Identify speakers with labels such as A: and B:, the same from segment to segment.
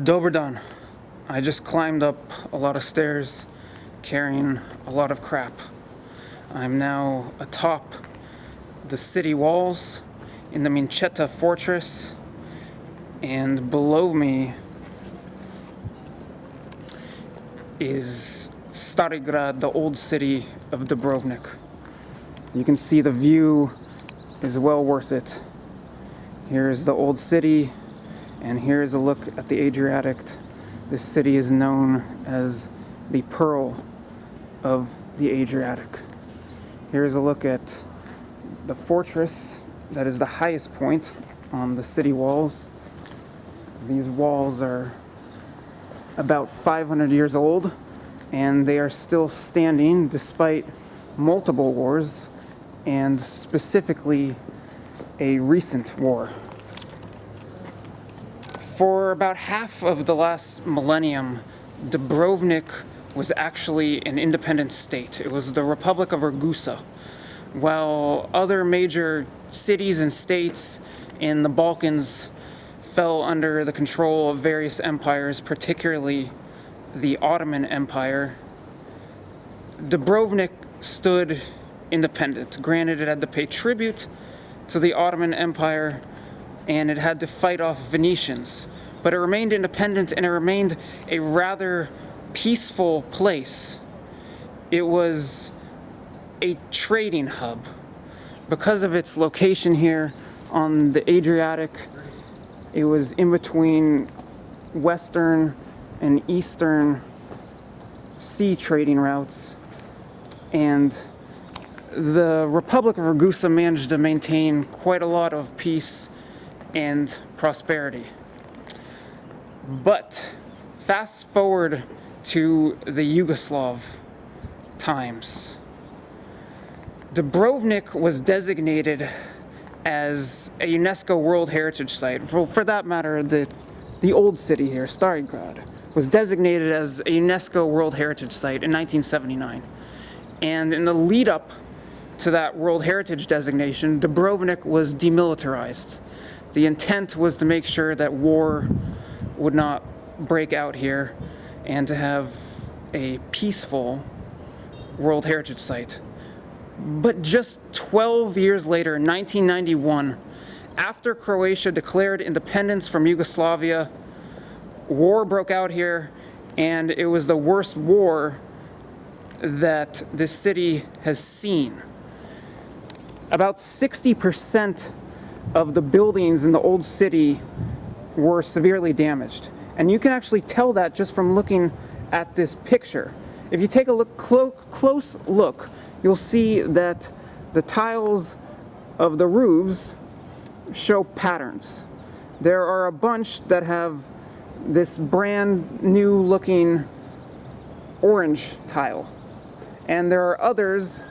A: Dober done. I just climbed up a lot of stairs carrying a lot of crap. I'm now atop the city walls in the Mincheta fortress, and below me is Stari Grad, the old city of Dubrovnik. You can see the view is well worth it. Here's the old city, and here's a look at the Adriatic. This city is known as the Pearl of the Adriatic. Here's a look at the fortress that is the highest point on the city walls. These walls are about 500 years old, and they are still standing despite multiple wars, and specifically a recent war. For about half of the last millennium, Dubrovnik was actually an independent state. It was the Republic of Ragusa, while other major cities and states in the Balkans fell under the control of various empires, particularly the Ottoman Empire. Dubrovnik stood independent. Granted, it had to pay tribute to the Ottoman Empire, and it had to fight off Venetians, but it remained independent, and it remained a rather peaceful place. It was a trading hub. Because of its location here on the Adriatic, it was in between western and eastern sea trading routes, and the Republic of Ragusa managed to maintain quite a lot of peace and prosperity. But fast forward to the Yugoslav times. Dubrovnik was designated as a UNESCO World Heritage Site. For that matter, the old city here, Stari Grad, was designated as a UNESCO World Heritage Site in 1979. And in the lead up to that World Heritage designation, Dubrovnik was demilitarized. The intent was to make sure that war would not break out here and to have a peaceful World Heritage Site. But just 12 years later, in 1991, after Croatia declared independence from Yugoslavia, war broke out here, and it was the worst war that this city has seen. About 60% of the buildings in the old city were severely damaged. And you can actually tell that just from looking at this picture. If you take a close look, you'll see that the tiles of the roofs show patterns. There are a bunch that have this brand new looking orange tile, and there are others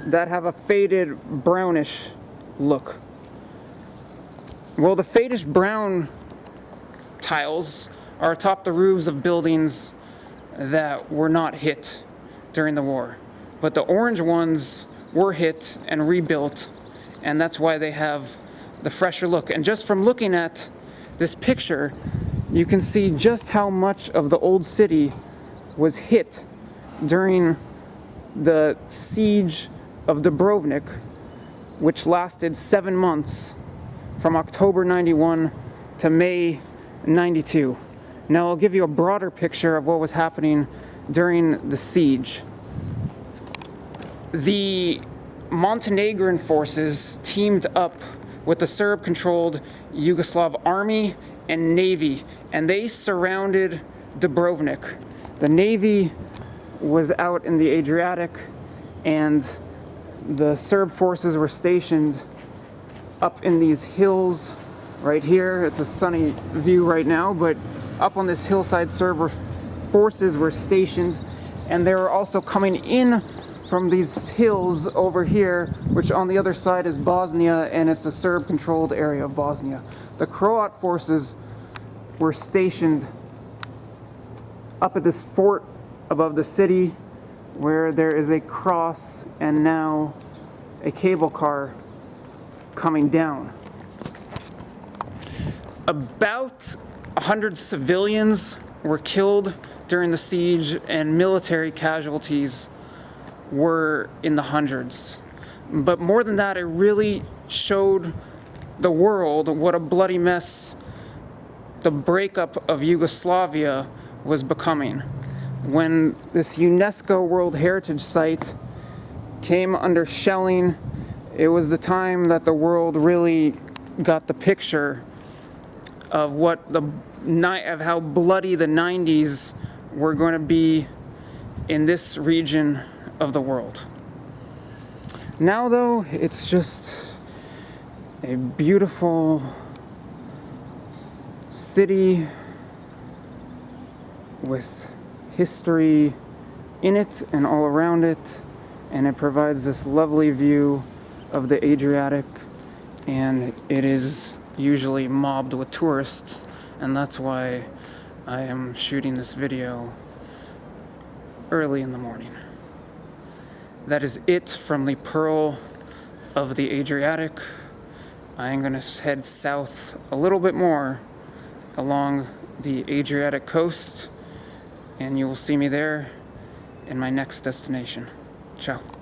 A: that have a faded brownish look. Well, the faded brown tiles are atop the roofs of buildings that were not hit during the war, but the orange ones were hit and rebuilt, and that's why they have the fresher look. And just from looking at this picture, you can see just how much of the old city was hit during the siege of Dubrovnik, which lasted 7 months from October 91 to May 92. Now I'll give you a broader picture of what was happening during the siege. The Montenegrin forces teamed up with the Serb-controlled Yugoslav army and navy, and they surrounded Dubrovnik. The navy was out in the Adriatic, and the Serb forces were stationed up in these hills right here. It's a sunny view right now, but up on this hillside, Serb forces were stationed, and they were also coming in from these hills over here, which on the other side is Bosnia, and it's a Serb-controlled area of Bosnia. The Croat forces were stationed up at this fort above the city, where there is a cross and now a cable car coming down. About 100 civilians were killed during the siege, and military casualties were in the hundreds. But more than that, it really showed the world what a bloody mess the breakup of Yugoslavia was becoming. When this UNESCO World Heritage Site came under shelling, it was the time that the world really got the picture of of how bloody the 90s were going to be in this region of the world. Now though, it's just a beautiful city with history in it and all around it, and it provides this lovely view of the Adriatic, and it is usually mobbed with tourists, and that's why I am shooting this video early in the morning. That is it from the Pearl of the Adriatic. I am going to head south a little bit more along the Adriatic coast, and you will see me there in my next destination. Ciao.